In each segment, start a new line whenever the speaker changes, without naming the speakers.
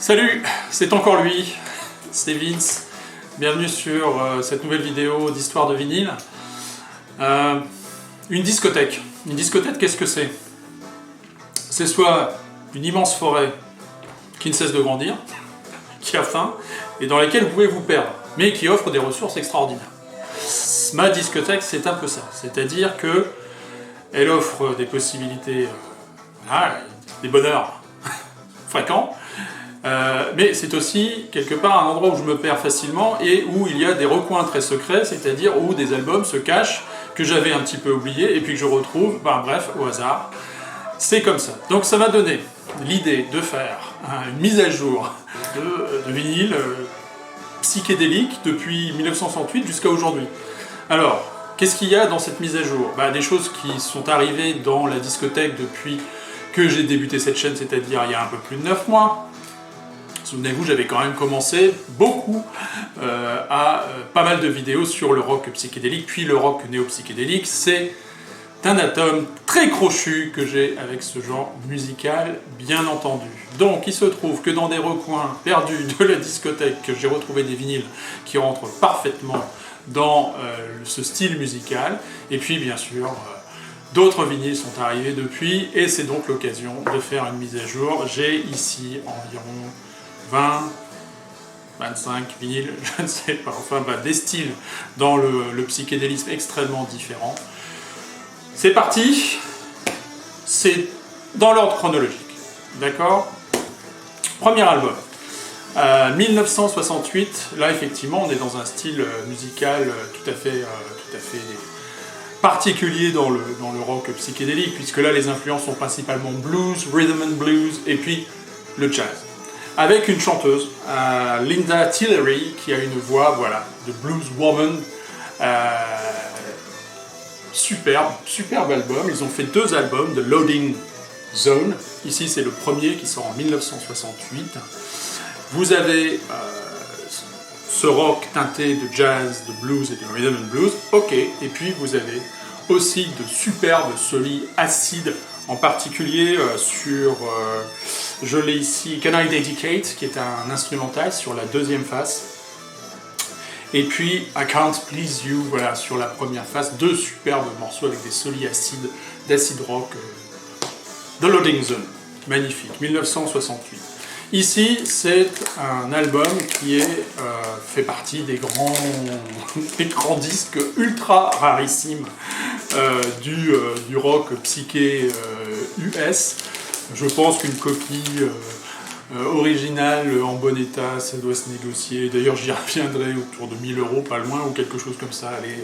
Salut, c'est encore lui, c'est Vince. Bienvenue sur cette nouvelle vidéo d'histoire de vinyle. Une discothèque. Une discothèque, qu'est-ce que c'est? C'est soit une immense forêt qui ne cesse de grandir, qui a faim, et dans laquelle vous pouvez vous perdre, mais qui offre des ressources extraordinaires. Ma discothèque, c'est un peu ça. C'est-à-dire que elle offre des possibilités, des bonheurs fréquents, mais c'est aussi quelque part un endroit où je me perds facilement et où il y a des recoins très secrets, c'est-à-dire où des albums se cachent que j'avais un petit peu oubliés et puis que je retrouve, bref, au hasard. C'est comme ça. Donc ça m'a donné l'idée de faire une mise à jour de vinyle psychédélique depuis 1968 jusqu'à aujourd'hui. Alors, qu'est-ce qu'il y a dans cette mise à jour? Des choses qui sont arrivées dans la discothèque depuis que j'ai débuté cette chaîne, c'est-à-dire il y a un peu plus de 9 mois. Souvenez-vous, j'avais quand même commencé beaucoup pas mal de vidéos sur le rock psychédélique, puis le rock néo-psychédélique. C'est un atome très crochu que j'ai avec ce genre musical, bien entendu. Donc il se trouve que dans des recoins perdus de la discothèque, j'ai retrouvé des vinyles qui rentrent parfaitement dans ce style musical, et puis bien sûr d'autres vinyles sont arrivés depuis, et c'est donc l'occasion de faire une mise à jour. J'ai ici environ 20, 25 vinyles, je ne sais pas, des styles dans le psychédélisme extrêmement différents. C'est parti, c'est dans l'ordre chronologique, d'accord? Premier album, 1968, là effectivement on est dans un style musical tout à fait particulier dans le rock psychédélique, puisque là les influences sont principalement blues, rhythm and blues, et puis le jazz. Avec une chanteuse, Linda Tillery, qui a une voix de blues woman, superbe album. Ils ont fait 2 albums de Loading Zone. Ici, c'est le premier qui sort en 1968. Vous avez ce rock teinté de jazz, de blues et de rhythm and blues. Ok. Et puis, vous avez aussi de superbes solis acides, en particulier sur, je l'ai ici, Can I Dedicate, qui est un instrumental sur la 2e face. Et puis I Can't Please You, voilà, sur la première face, 2 superbes morceaux avec des solis acides, d'acid rock, The Loading Zone, magnifique, 1968. Ici, c'est un album qui fait partie des grands disques ultra rarissimes du rock psyché US. Je pense qu'une copie original, en bon état, ça doit se négocier. D'ailleurs, j'y reviendrai autour de 1000 €, pas loin, ou quelque chose comme ça. Allez.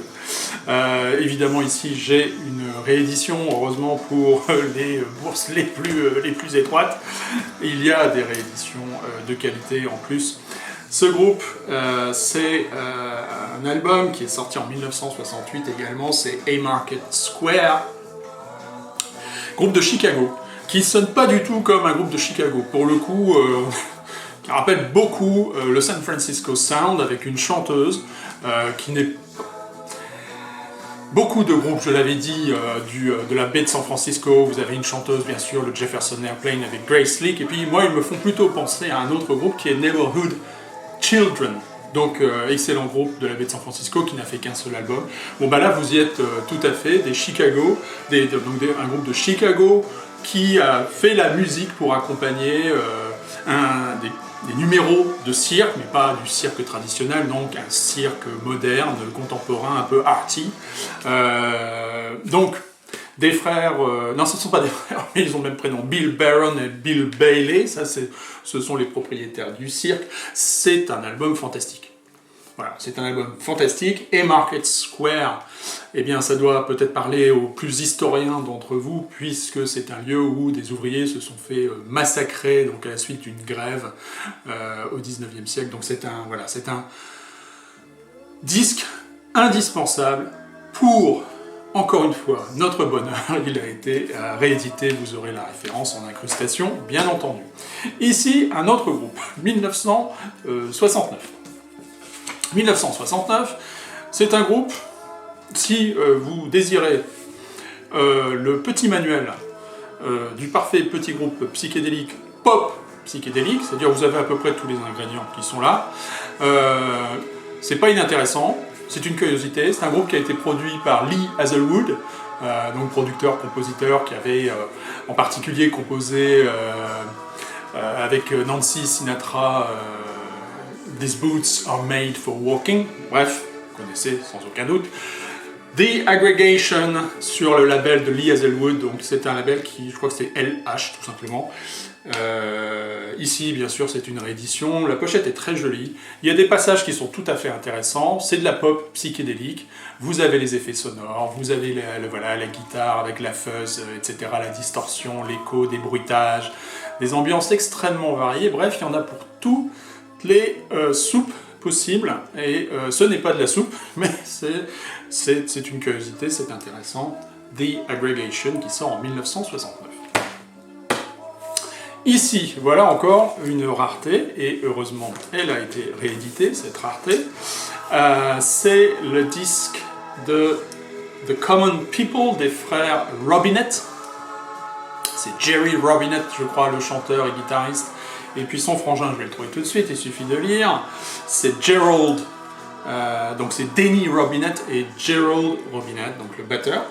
Évidemment, ici, j'ai une réédition, heureusement pour les bourses les plus étroites. Il y a des rééditions de qualité en plus. Ce groupe, c'est un album qui est sorti en 1968 également, c'est Haymarket Square, groupe de Chicago, qui sonne pas du tout comme un groupe de Chicago, pour le coup, qui rappelle beaucoup le San Francisco Sound, avec une chanteuse qui n'est... Beaucoup de groupes, je l'avais dit, de la baie de San Francisco, vous avez une chanteuse, bien sûr, le Jefferson Airplane avec Grace Slick, et puis moi, ils me font plutôt penser à un autre groupe qui est Neighborhood Children. Donc, excellent groupe de la baie de San Francisco qui n'a fait qu'un seul album. Bon, là, vous y êtes tout à fait, des Chicago, un groupe de Chicago qui a fait la musique pour accompagner des numéros de cirque, mais pas du cirque traditionnel, donc un cirque moderne, contemporain, un peu arty. Donc, des frères, non, ce ne sont pas des frères, mais ils ont le même prénom, Bill Barron et Bill Bailey, ce sont les propriétaires du cirque. C'est un album fantastique. Voilà, c'est un album fantastique. Et Haymarket Square, eh bien, ça doit peut-être parler aux plus historiens d'entre vous, puisque c'est un lieu où des ouvriers se sont fait massacrer, donc à la suite d'une grève au 19e siècle. Donc c'est un disque indispensable pour, encore une fois, notre bonheur. Il a été réédité, vous aurez la référence en incrustation, bien entendu. Ici, un autre groupe, 1969. 1969, c'est un groupe, si vous désirez le petit manuel du parfait petit groupe psychédélique pop psychédélique, c'est-à-dire vous avez à peu près tous les ingrédients qui sont là. C'est pas inintéressant, c'est une curiosité, c'est un groupe qui a été produit par Lee Hazlewood, donc producteur-compositeur qui avait en particulier composé avec Nancy Sinatra These Boots Are Made for Walking, bref, vous connaissez sans aucun doute. The Aggregation sur le label de Lee Hazlewood, donc c'est un label qui, je crois que c'est LH tout simplement. Ici, bien sûr, c'est une réédition. La pochette est très jolie. Il y a des passages qui sont tout à fait intéressants. C'est de la pop psychédélique. Vous avez les effets sonores, vous avez voilà, la guitare avec la fuzz, etc., la distorsion, l'écho, des bruitages, des ambiances extrêmement variées. Bref, il y en a pour toutes les soupes possibles. Et ce n'est pas de la soupe, mais c'est une curiosité, c'est intéressant. The Aggregation qui sort en 1969. Ici, voilà encore une rareté, et heureusement, elle a été rééditée, cette rareté. C'est le disque de The Common People des frères Robinette. C'est Jerry Robinette, je crois, le chanteur et guitariste. Et puis son frangin, je vais le trouver tout de suite, il suffit de lire. C'est Gerald, donc c'est Denny Robinette et Gerald Robinette, donc le batteur.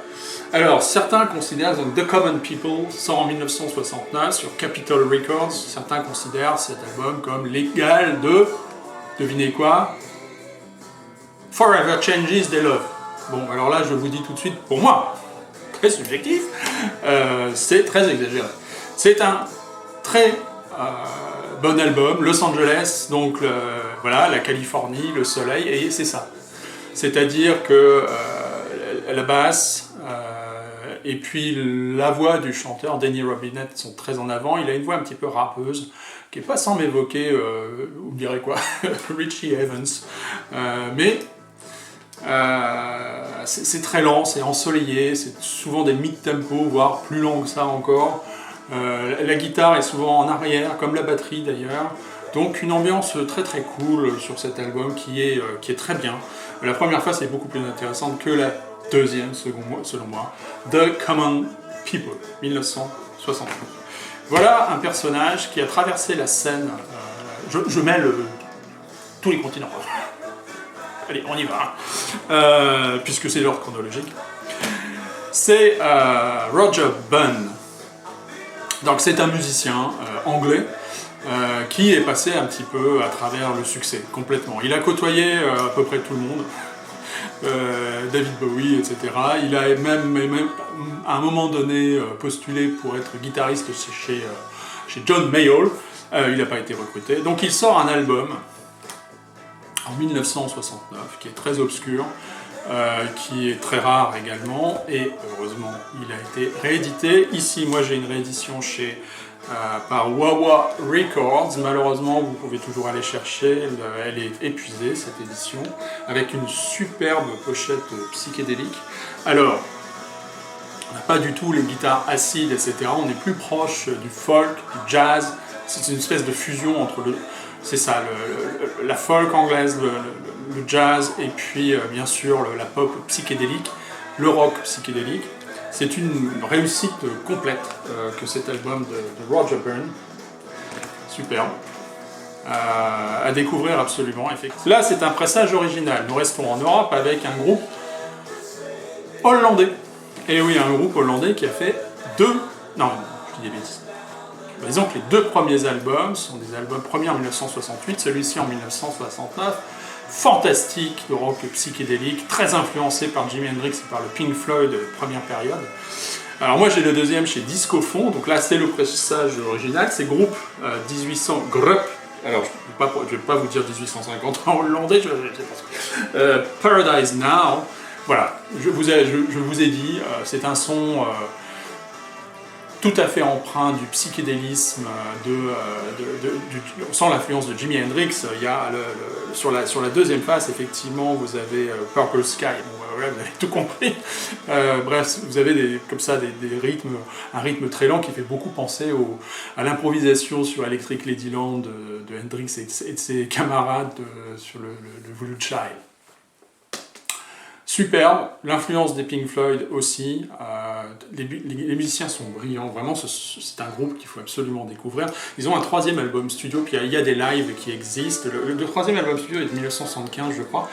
Alors, certains considèrent, donc The Common People sort en 1969 sur Capitol Records, certains considèrent cet album comme l'égal de, devinez quoi, Forever Changes They Love. Bon, alors là, je vous dis tout de suite, pour moi, très subjectif, c'est très exagéré. C'est un très bon album, Los Angeles, donc voilà, la Californie, le soleil, et c'est ça. C'est-à-dire que la basse, et puis la voix du chanteur, Denny Robinette, sont très en avant. Il a une voix un petit peu rappeuse, qui n'est pas sans m'évoquer, vous me direz quoi, Richie Evans. Mais c'est très lent, c'est ensoleillé, c'est souvent des mid-tempo, voire plus long que ça encore. La guitare est souvent en arrière, comme la batterie d'ailleurs. Donc une ambiance très très cool sur cet album qui est très bien. La première face est beaucoup plus intéressante que la deuxième, selon moi. The Common People, 1969. Voilà un personnage qui a traversé la scène. Je mets tous les continents. Allez, on y va, puisque c'est l'ordre chronologique. C'est Roger Bunn. Donc c'est un musicien anglais qui est passé un petit peu à travers le succès, complètement. Il a côtoyé à peu près tout le monde, David Bowie, etc. Il a même à un moment donné postulé pour être guitariste chez John Mayall. Il n'a pas été recruté. Donc il sort un album en 1969 qui est très obscur, qui est très rare également, et heureusement il a été réédité. Ici, moi j'ai une réédition par Wah-Wah Records. Malheureusement, vous pouvez toujours aller chercher, elle est épuisée cette édition, avec une superbe pochette psychédélique. Alors, on n'a pas du tout les guitares acides, etc. On est plus proche du folk, du jazz. C'est une espèce de fusion entre c'est ça, la folk anglaise, le jazz, et puis bien sûr la pop psychédélique, le rock psychédélique. C'est une réussite complète que cet album de Roger Bunn. Superbe. À découvrir absolument, effectivement. Là, c'est un pressage original. Nous restons en Europe avec un groupe hollandais. Et oui, un groupe hollandais qui a fait Non, je dis des bêtises. Disons que les deux premiers albums sont des albums premiers en 1968, celui-ci en 1969. Fantastique de rock psychédélique, très influencé par Jimi Hendrix et par le Pink Floyd première période. Alors moi j'ai le deuxième chez Discophone, donc là c'est le pressage original, c'est groupe 1800 Grup. Alors je vais pas vous dire 1850 en hollandais, Paradise Now. Voilà, je vous ai dit, c'est un son tout à fait empreint du psychédélisme, sans l'influence de Jimi Hendrix. Il y a sur la deuxième face, effectivement, vous avez Purple Sky. Bon, voilà, vous avez tout compris. Bref, vous avez comme ça des rythmes, un rythme très lent qui fait beaucoup penser à l'improvisation sur Electric Ladyland de Hendrix et de ses camarades sur le Voodoo Child. superbe, l'influence des Pink Floyd aussi, les musiciens sont brillants, vraiment c'est un groupe qu'il faut absolument découvrir. Ils ont un troisième album studio, puis il y a des lives qui existent. Le troisième album studio est de 1975 je crois,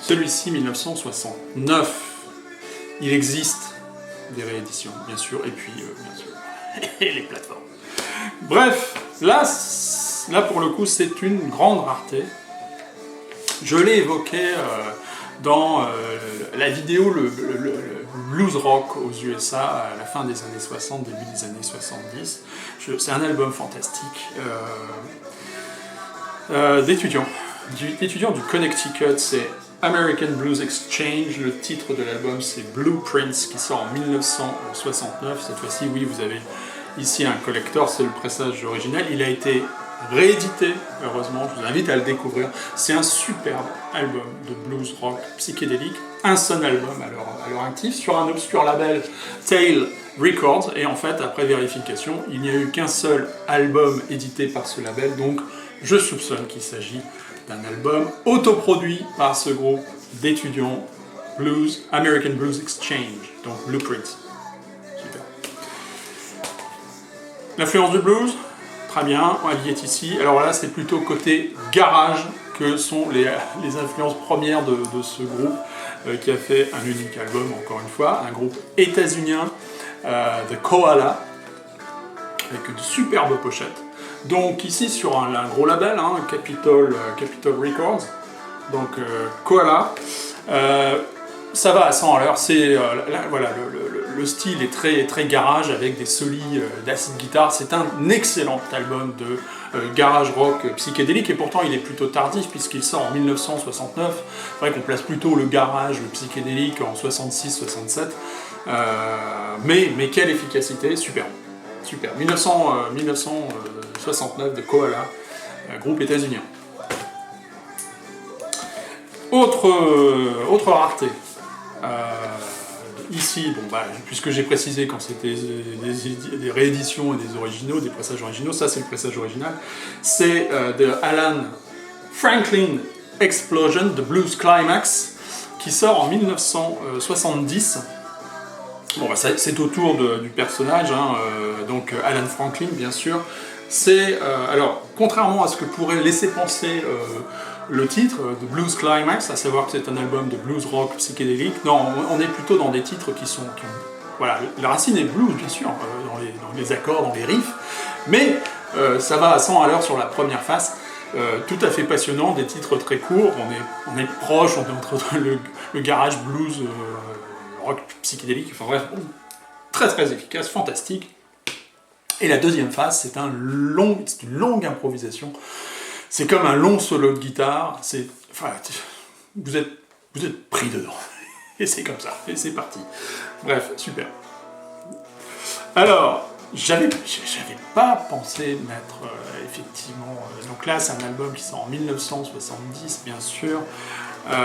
celui-ci 1969. Il existe des rééditions bien sûr, et puis bien sûr les plateformes. Bref, là pour le coup c'est une grande rareté. Je l'ai évoqué dans la vidéo le blues rock aux USA à la fin des années 60, début des années 70. C'est un album fantastique d'étudiants du Connecticut. C'est American Blues Exchange. Le titre de l'album c'est Blueprints, qui sort en 1969. Cette fois-ci, oui, vous avez ici un collector, c'est le pressage original. Il a été réédité, heureusement, je vous invite à le découvrir. C'est un superbe album de blues rock psychédélique, un seul album à leur actif, sur un obscur label Tail Records, et en fait, après vérification, il n'y a eu qu'un seul album édité par ce label, donc je soupçonne qu'il s'agit d'un album autoproduit par ce groupe d'étudiants blues, American Blues Exchange, donc Blueprints. Super. L'influence du blues, très bien, elle y est ici. Alors là, c'est plutôt côté garage que sont les influences premières de ce groupe qui a fait un unique album, encore une fois, un groupe états-unien, The Koala, avec une superbe pochette. Donc ici sur un gros label, hein, Capitol Records, donc Koala. Ça va à 100 à l'heure, voilà, le style est très garage avec des solis d'acid guitare. C'est un excellent album de garage rock psychédélique, et pourtant il est plutôt tardif puisqu'il sort en 1969. C'est vrai qu'on place plutôt le garage psychédélique en 66-67, mais quelle efficacité, super. 1969 de Koala, groupe états-unien. Autre rareté. Ici, puisque j'ai précisé quand c'était des rééditions et des originaux, des pressages originaux, ça c'est le pressage original, c'est de Alan Franklin Explosion, The Blues Climax, qui sort en 1970. Bon, c'est autour du personnage, hein, donc Alan Franklin bien sûr. C'est, alors, contrairement à ce que pourrait laisser penser le titre de Blues Climax, à savoir que c'est un album de blues rock psychédélique, non, on est plutôt dans des titres voilà, la racine est blues bien sûr, dans les accords, dans les riffs, mais ça va à 100 à l'heure sur la première face, tout à fait passionnant, des titres très courts, on est proche, on est entre le garage blues, rock psychédélique, enfin bref, très efficace, fantastique. Et la deuxième phase, c'est une longue improvisation. C'est comme un long solo de guitare. Vous êtes pris dedans. Et c'est comme ça. Et c'est parti. Bref, super. Alors, j'avais pas pensé mettre effectivement. Donc là, c'est un album qui sort en 1970, bien sûr,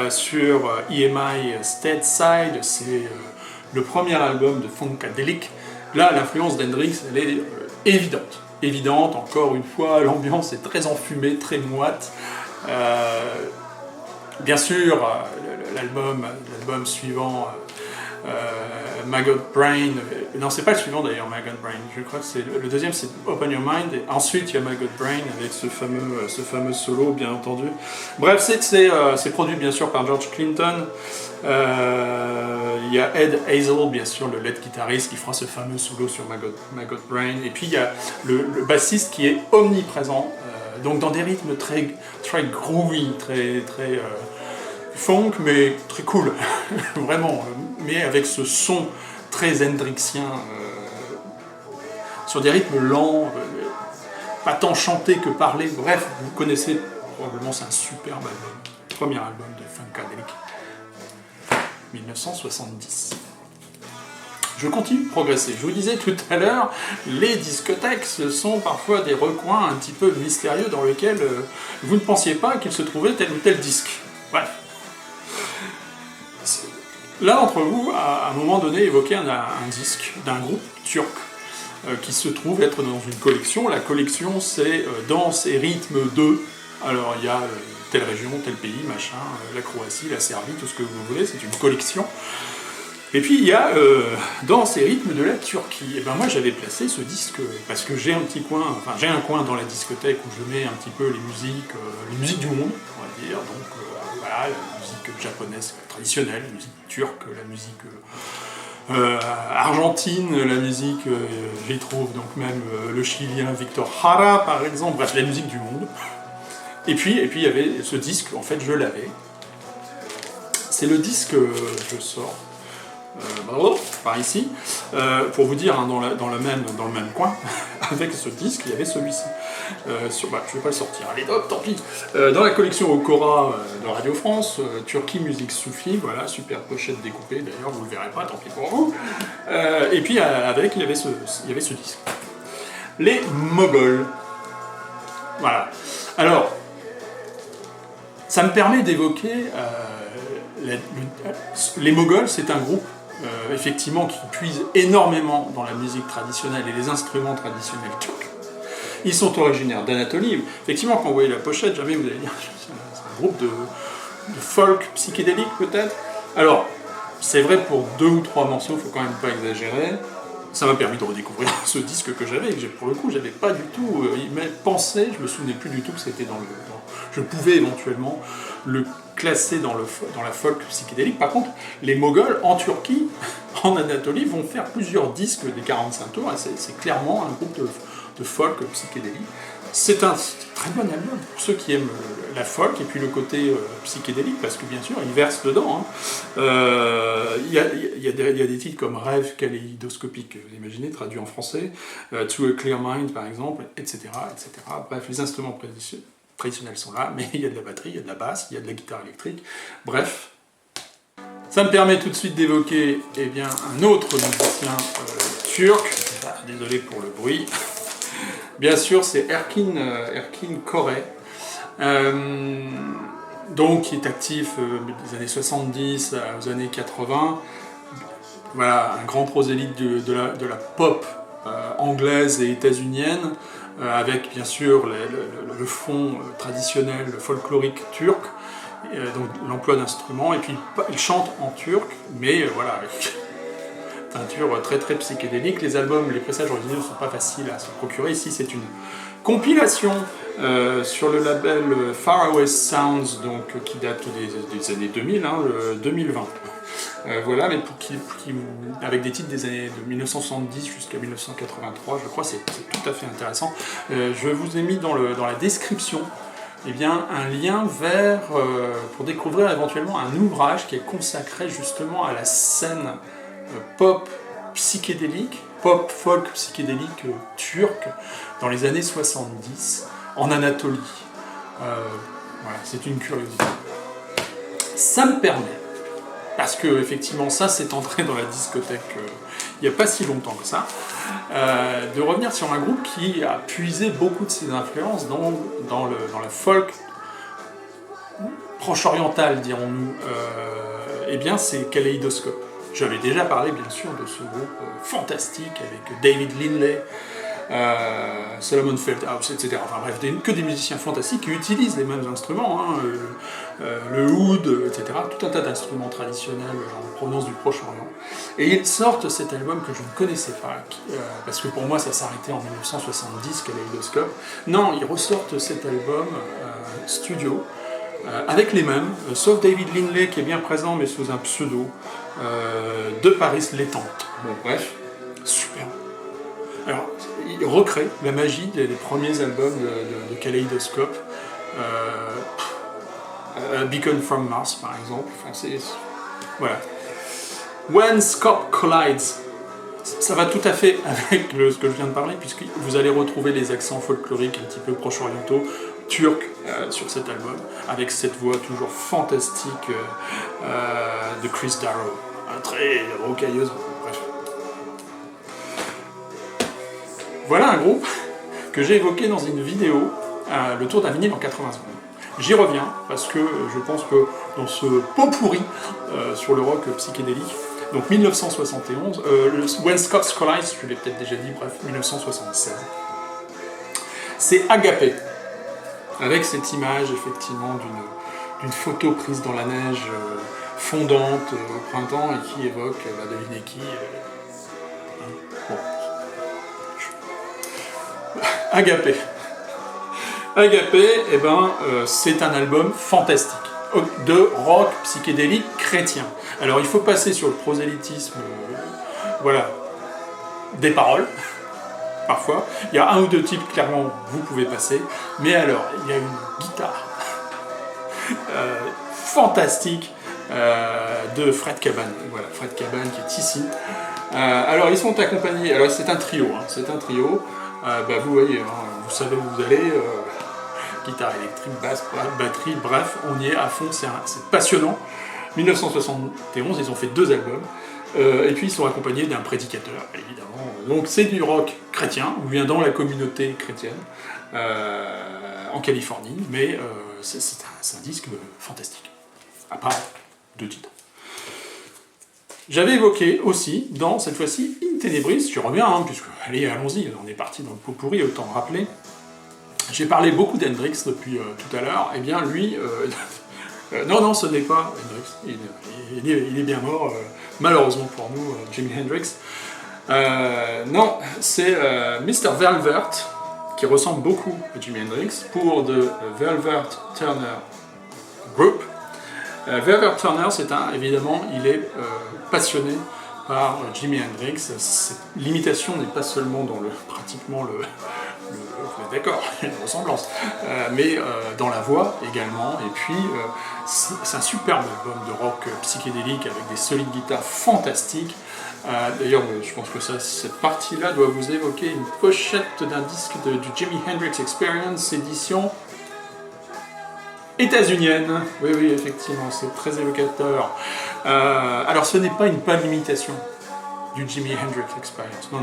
sur EMI Stateside. C'est le premier album de Funkadelic. Là, l'influence d'Hendrix, elle est évidente, encore une fois, l'ambiance est très enfumée, très moite. Bien sûr, l'album suivant, Maggot Brain, non, c'est pas le suivant d'ailleurs, Maggot Brain, je crois que c'est le deuxième, c'est Open Your Mind, et ensuite il y a Maggot Brain avec ce fameux solo, bien entendu. Bref, c'est produit bien sûr par George Clinton. Il y a Ed Hazel, bien sûr, le lead guitariste, qui fera ce fameux solo sur Maggot Brain. Et puis il y a le bassiste qui est omniprésent, donc dans des rythmes très groovy, très funk, mais très cool, vraiment. Mais avec ce son très hendrixien, sur des rythmes lents, pas tant chanté que parlé. Bref, vous connaissez probablement, c'est un superbe album. Premier album de Funkadelic. 1970. Je continue de progresser. Je vous disais tout à l'heure, les discothèques, ce sont parfois des recoins un petit peu mystérieux dans lesquels vous ne pensiez pas qu'il se trouvait tel ou tel disque. Bref. L'un d'entre vous, à un moment donné, évoqué un disque d'un groupe turc qui se trouve être dans une collection. La collection, c'est Danse et rythme 2. Alors il y a telle région, tel pays, machin, la Croatie, la Serbie, tout ce que vous voulez, c'est une collection. Et puis il y a dans ces rythmes de la Turquie, et ben moi j'avais placé ce disque parce que j'ai un petit coin, enfin j'ai un coin dans la discothèque où je mets un petit peu les musiques du monde, on va dire, donc voilà, la musique japonaise traditionnelle, la musique turque, la musique argentine, la musique, j'y trouve donc même le chilien Victor Jara par exemple, bref la musique du monde. Et puis il y avait ce disque, en fait je l'avais. C'est le disque que je sors. Par ici, pour vous dire, hein, dans le même coin, avec ce disque, il y avait celui-ci. Je ne vais pas le sortir, allez, hop, tant pis. Dans la collection Okora de Radio France, Turquie Musique Soufi, voilà, super pochette découpée, d'ailleurs, vous ne le verrez pas, tant pis pour vous. Et puis, avec, il y avait ce disque. Les Mogols. Voilà. Alors, ça me permet d'évoquer... les Mogols, c'est un groupe effectivement qui puise énormément dans la musique traditionnelle et les instruments traditionnels turcs. Ils sont originaires d'Anatolie. Effectivement, quand vous voyez la pochette, jamais vous allez dire c'est un groupe de folk psychédélique peut-être. Alors, c'est vrai pour 2 ou 3 morceaux, il ne faut quand même pas exagérer. Ça m'a permis de redécouvrir ce disque que j'avais, et que pour le coup, j'avais pas du tout pensé, je me souvenais plus du tout que c'était je pouvais éventuellement le classer dans la folk psychédélique. Par contre, les Mogols, en Turquie, en Anatolie, vont faire plusieurs disques des 45 tours, et c'est clairement un groupe de folk psychédélique. C'est un très bon album pour ceux qui aiment la folk et puis le côté psychédélique, parce que bien sûr, ils versent dedans. Il y a des titres comme Rêve kaléidoscopique, vous imaginez, traduit en français, To a Clear Mind par exemple, etc., etc. Bref, les instruments traditionnels sont là, mais il y a de la batterie, il y a de la basse, il y a de la guitare électrique. Bref, ça me permet tout de suite d'évoquer un autre musicien turc. Désolé pour le bruit. Bien sûr, c'est Erkin Koray, donc qui est actif des années 70 aux années 80. Voilà, un grand prosélyte de la pop anglaise et états-unienne, avec bien sûr le fond traditionnel folklorique turc, donc l'emploi d'instruments, et puis il chante en turc, mais voilà, teinture très très psychédélique. Les albums, les pressages originaux ne sont pas faciles à se procurer. Ici, c'est une compilation sur le label Far Away Sounds, donc qui date des années 2000, 2020. Voilà, mais avec des titres des années de 1970 jusqu'à 1983, je crois, c'est tout à fait intéressant. Je vous ai mis dans la description un lien pour découvrir éventuellement un ouvrage qui est consacré justement à la scène pop psychédélique, pop folk psychédélique turque dans les années 70 en Anatolie. Voilà, c'est une curiosité. Ça me permet, parce que effectivement ça c'est entré dans la discothèque il n'y a pas si longtemps que ça, de revenir sur un groupe qui a puisé beaucoup de ses influences dans la folk proche-orientale, dirons-nous. C'est Kaléidoscope. J'avais déjà parlé bien sûr de ce groupe fantastique avec David Lindley, Solomon Feldhouse, etc. Enfin bref, que des musiciens fantastiques qui utilisent les mêmes instruments, le oud, etc. Tout un tas d'instruments traditionnels en provenance du Proche-Orient. Et ils sortent cet album que je ne connaissais pas, parce que pour moi ça s'arrêtait en 1970, Kaléidoscope. Non, ils ressortent cet album studio, avec les mêmes, sauf David Lindley qui est bien présent mais sous un pseudo, de Paris Létante. Bon, bref, super. Alors, il recrée la magie des premiers albums de Kaléidoscope, Beacon from Mars par exemple. Enfin, voilà. When Scope Collides, ça va tout à fait avec ce que je viens de parler, puisque vous allez retrouver les accents folkloriques un petit peu proche-orientaux, turcs, sur cet album, avec cette voix toujours fantastique de Chris Darrow, très rocailleuse, bref. Voilà un groupe que j'ai évoqué dans une vidéo, le tour d'un vinyle en 80 secondes. J'y reviens, parce que je pense que dans ce pot pourri sur le rock psychédélique, donc 1971, When Scots Collides, je l'ai peut-être déjà dit, bref, 1976. C'est Agapé. avec cette image effectivement d'une photo prise dans la neige fondante au printemps et qui évoque, devinez qui, bon. Agapé. Agapé, eh ben, c'est un album fantastique de rock psychédélique chrétien. Alors il faut passer sur le prosélytisme, voilà, des paroles, parfois. Il y a un ou deux types, clairement, vous pouvez passer. Mais alors, il y a une guitare fantastique de Fred Caban. Voilà, Fred Caban qui est ici. Alors ils sont accompagnés, alors c'est un trio, vous voyez, vous savez où vous allez, guitare électrique, basse, batterie, bref, on y est à fond, c'est passionnant. 1971, ils ont fait 2 albums, et puis ils sont accompagnés d'un prédicateur, évidemment. Donc c'est du rock chrétien, ou bien dans la communauté chrétienne, en Californie, mais c'est un disque fantastique, à part 2 titres. J'avais évoqué aussi, dans cette fois-ci, In Tenebris, je reviens, puisque, allez, allons-y, on est parti dans le pot pourri, autant rappeler. J'ai parlé beaucoup d'Hendrix depuis tout à l'heure, et bien lui, non, ce n'est pas Hendrix, il est bien mort, malheureusement pour nous, Jimi Hendrix. Non, c'est Mr. Velvet, qui ressemble beaucoup à Jimi Hendrix, pour The Velvet Turner Group. Velvet Turner, évidemment, il est passionné par Jimi Hendrix. L'imitation n'est pas seulement dans pratiquement le d'accord, il y a une ressemblance, mais dans la voix également. Et puis, c'est un superbe album de rock psychédélique avec des solides guitares fantastiques. D'ailleurs, je pense que cette partie-là doit vous évoquer une pochette d'un disque du Jimi Hendrix Experience, édition états-unienne. Oui, effectivement, c'est très évocateur. Alors, ce n'est pas une pâle imitation du Jimi Hendrix Experience. Non.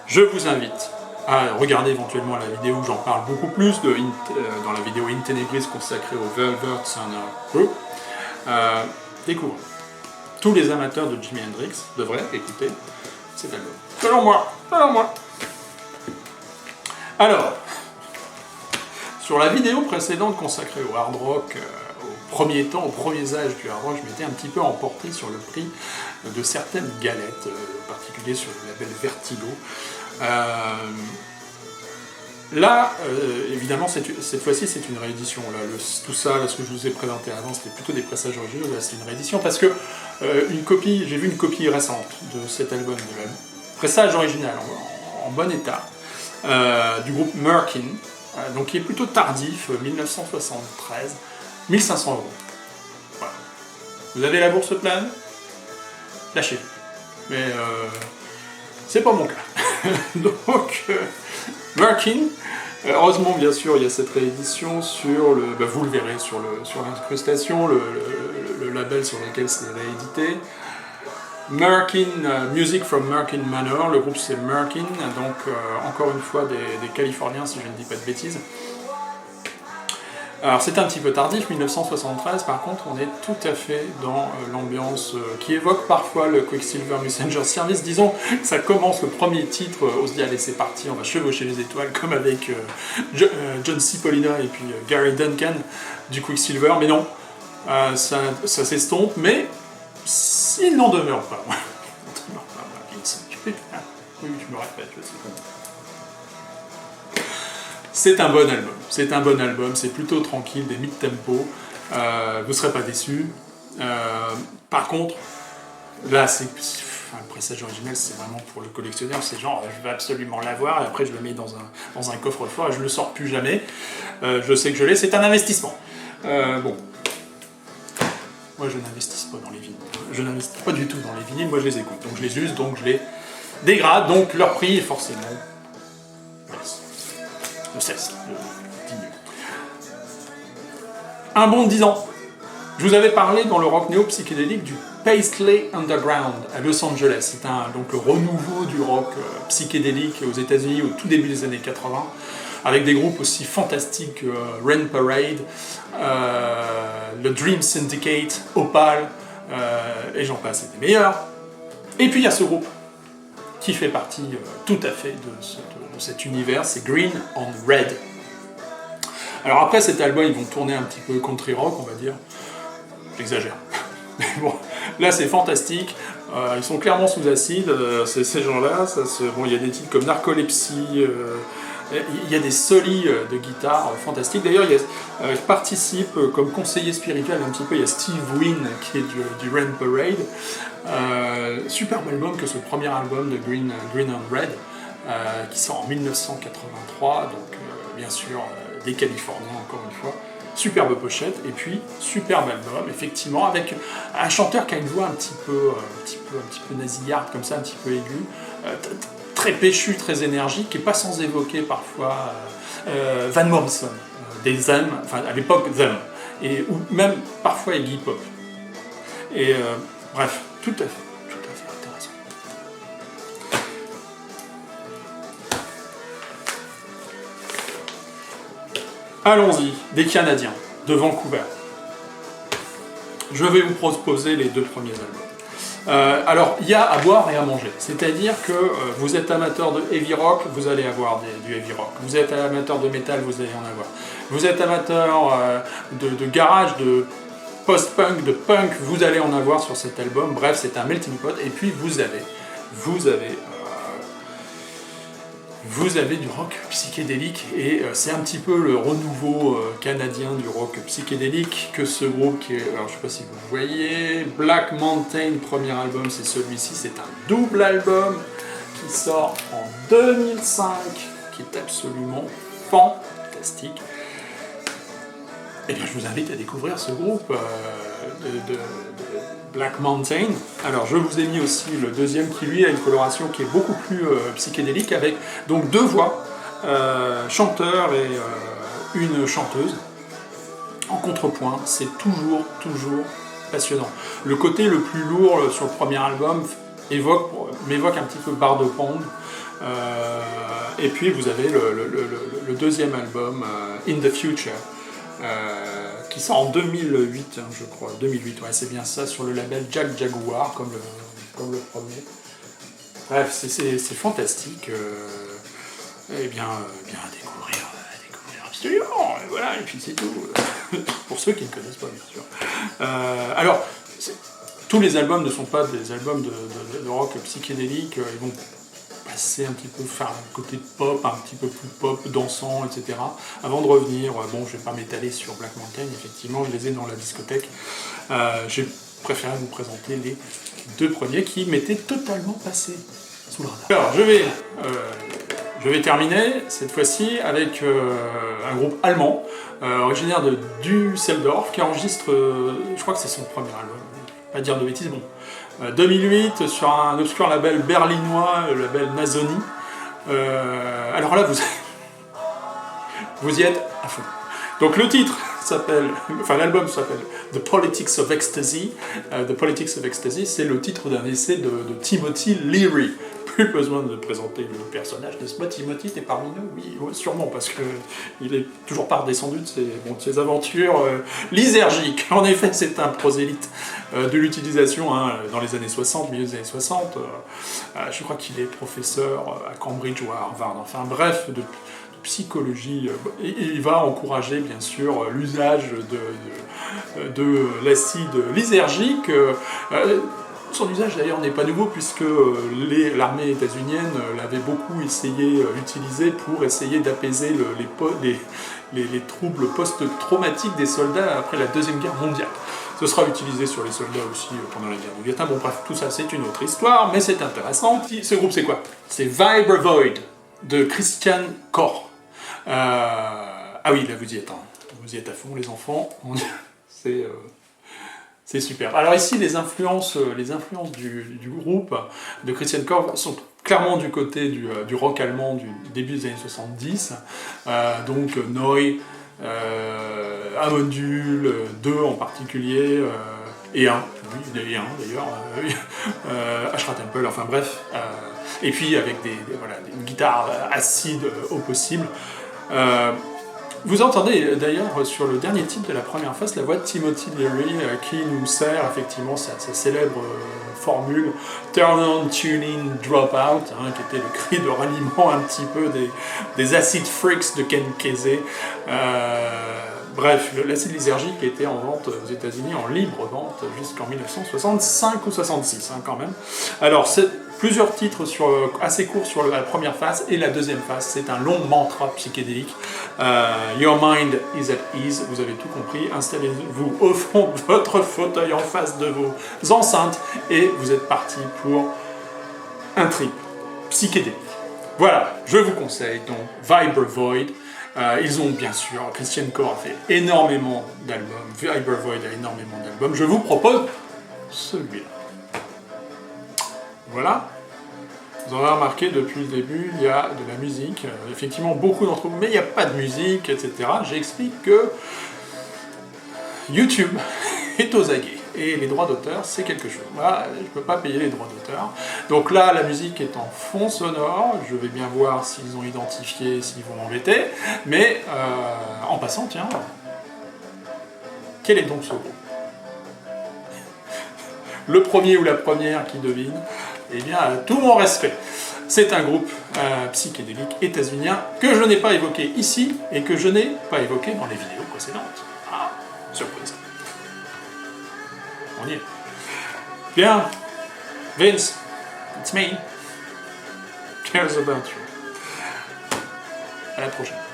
Je vous invite à regarder éventuellement la vidéo où j'en parle beaucoup plus, dans la vidéo In Tenebris consacrée au Velvet Turner Group. Découvre. Tous les amateurs de Jimi Hendrix devraient écouter cet album. Selon moi. Alors, sur la vidéo précédente consacrée au hard rock, au premier temps, aux premiers âges du hard rock, je m'étais un petit peu emporté sur le prix de certaines galettes, en particulier sur le label Vertigo. Là, évidemment, cette fois-ci, c'est une réédition. Là, tout ça, là, ce que je vous ai présenté avant, c'était plutôt des pressages originaux. Là, c'est une réédition parce que j'ai vu une copie récente de cet album, de la pressage original en bon état, du groupe Merkin, donc qui est plutôt tardif, 1973, 1500 €. Voilà. Vous avez la bourse pleine ? Lâchez. Mais c'est pas mon cas. Donc, Merkin, heureusement, bien sûr, il y a cette réédition sur vous le verrez sur l'incrustation, le label sur lequel c'est réédité. Merkin, Music from Merkin Manor, le groupe c'est Merkin, donc encore une fois des Californiens, si je ne dis pas de bêtises. Alors c'est un petit peu tardif, 1973, par contre on est tout à fait dans l'ambiance qui évoque parfois le Quicksilver Messenger Service. Disons que ça commence le premier titre, on se dit allez c'est parti, on va chevaucher les étoiles, comme avec John Cipollina et puis Gary Duncan du Quicksilver, mais non, ça s'estompe, mais il n'en demeure pas. Oui, je me répète, je sais pas. C'est un bon album, c'est plutôt tranquille, des mid-tempo, vous ne serez pas déçus. Par contre, là, le pressage original, c'est vraiment pour le collectionneur, c'est genre, je vais absolument l'avoir, et après je le mets dans un coffre-fort, et je ne le sors plus jamais. Je sais que je l'ai, c'est un investissement. Bon. Moi, je n'investis pas dans les vinyles. Je n'investis pas du tout dans les vinyles, moi je les écoute. Donc je les use, donc je les dégrade, donc leur prix est forcément... de 16, de 10 000. Un bond de 10 ans. Je vous avais parlé dans le rock néo-psychédélique du Paisley Underground à Los Angeles. C'est donc le renouveau du rock psychédélique aux États-Unis au tout début des années 80, avec des groupes aussi fantastiques que Rain Parade, le Dream Syndicate, Opal, et j'en passe, c'est des meilleurs. Et puis il y a ce groupe qui fait partie tout à fait de cet univers, c'est Green on Red. Alors après cet album, ils vont tourner un petit peu country rock, on va dire. J'exagère. Mais bon, là c'est fantastique. Ils sont clairement sous acide, ces gens-là. Bon, il y a des titres comme Narcolepsy. Il y a des solis de guitare fantastiques. D'ailleurs, il participe comme conseiller spirituel un petit peu. Il y a Steve Wynn qui est du Rain Parade. Superbe album que ce premier album de Green and Red qui sort en 1983. Donc, bien sûr, des Californiens encore une fois. Superbe pochette et puis superbe album, effectivement, avec un chanteur qui a une voix un petit peu nasillarde comme ça, un petit peu aiguë. Très péchu, très énergique, et pas sans évoquer parfois Van Morrison, des Them, enfin à l'époque Them, ou même parfois Iggy Pop. Et bref, tout à fait intéressant. Allons-y, des Canadiens, de Vancouver. Je vais vous proposer les deux premiers albums. Alors, il y a à boire et à manger. C'est-à-dire que vous êtes amateur de heavy rock, vous allez avoir du heavy rock. Vous êtes amateur de métal, vous allez en avoir. Vous êtes amateur de garage, de post-punk, de punk, vous allez en avoir sur cet album. Bref, c'est un melting pot. Et puis, vous avez du rock psychédélique, et c'est un petit peu le renouveau canadien du rock psychédélique que ce groupe qui est, alors je sais pas si vous voyez, Black Mountain, premier album, c'est celui-ci, c'est un double album qui sort en 2005, qui est absolument fantastique. Et bien je vous invite à découvrir ce groupe de Black Mountain. Alors je vous ai mis aussi le deuxième qui lui a une coloration qui est beaucoup plus psychédélique, avec donc deux voix, chanteur et une chanteuse en contrepoint. C'est toujours passionnant. Le côté le plus lourd sur le premier album m'évoque un petit peu Bar de Pond. Et puis vous avez le deuxième album, In the Future, qui sort en 2008, je crois. 2008, ouais, c'est bien ça, sur le label Jack Jaguar, comme le premier. Bref, c'est fantastique. Et bien à découvrir absolument. Et voilà, et puis c'est tout. Pour ceux qui ne connaissent pas, bien sûr. Alors, tous les albums ne sont pas des albums de rock psychédélique. Ils vont passer un petit peu, faire un côté pop, un petit peu plus pop, dansant, etc. Avant de revenir, bon, je vais pas m'étaler sur Black Mountain, effectivement, je les ai dans la discothèque. J'ai préféré vous présenter les deux premiers qui m'étaient totalement passés sous le radar. Alors, je vais terminer cette fois-ci avec un groupe allemand, originaire de Düsseldorf, qui enregistre, je crois que c'est son premier album, pas dire de bêtises, bon. 2008 sur un obscur label berlinois, le label Nazoni. Alors là, vous y êtes à fond. Donc le titre l'album s'appelle The Politics of Ecstasy. The Politics of Ecstasy, c'est le titre d'un essai de Timothy Leary. Plus besoin de présenter le personnage, n'est-ce pas? Timothy, t'es parmi nous? Oui, sûrement, parce qu'il est toujours pas redescendu de ses aventures lysergiques. En effet, c'est un prosélyte de l'utilisation dans les années 60, milieu des années 60. Je crois qu'il est professeur à Cambridge ou à Harvard. Enfin bref, de psychologie. Et il va encourager, bien sûr, l'usage de l'acide lysergique. Son usage d'ailleurs n'est pas nouveau, puisque l'armée états-unienne l'avait beaucoup utilisé pour essayer d'apaiser les troubles post-traumatiques des soldats après la Deuxième Guerre mondiale. Ce sera utilisé sur les soldats aussi pendant la guerre du Vietnam. Bon bref, tout ça c'est une autre histoire, mais c'est intéressant. Ce groupe c'est quoi? C'est Vibre Void de Christian Core. Ah oui, là vous y êtes à fond les enfants. C'est super. Alors ici, les influences du groupe de Christian Core sont clairement du côté du rock allemand du début des années 70. Donc Neu, Amondul, 2 en particulier, et 1, oui, et 1 d'ailleurs, Ashra Temple, enfin bref. Et puis avec une guitare acide au possible. Vous entendez d'ailleurs sur le dernier titre de la première phase la voix de Timothy Leary qui nous sert effectivement sa célèbre formule Turn on, tune in, drop out, hein, qui était le cri de ralliement un petit peu des acid freaks de Ken Kesey. Bref, l'acide lysergique était en vente aux États-Unis, en libre vente jusqu'en 1965 ou 66 hein, quand même. Alors, c'est plusieurs titres assez courts sur la première phase, et la deuxième phase, c'est un long mantra psychédélique. Your mind is at ease, vous avez tout compris. Installez-vous au fond de votre fauteuil en face de vos enceintes, et vous êtes parti pour un trip psychédélique. Voilà, je vous conseille donc Viber Void. Ils ont bien sûr, Christian Core a fait énormément d'albums, Viber Void a énormément d'albums, je vous propose celui-là. Voilà, vous en avez remarqué depuis le début, il y a de la musique, effectivement beaucoup d'entre vous, mais il n'y a pas de musique, etc. J'explique que YouTube est aux aguets. Et les droits d'auteur, c'est quelque chose. Voilà, je ne peux pas payer les droits d'auteur. Donc là, la musique est en fond sonore. Je vais bien voir s'ils ont identifié, s'ils vont m'embêter. Mais en passant, tiens, quel est donc ce groupe? Le premier ou la première qui devine, eh bien, tout mon respect. C'est un groupe psychédélique états-unien que je n'ai pas évoqué ici et que je n'ai pas évoqué dans les vidéos précédentes. Ah, surprise. On y est. Bien. Vince, it's me. Cares about you. À la prochaine.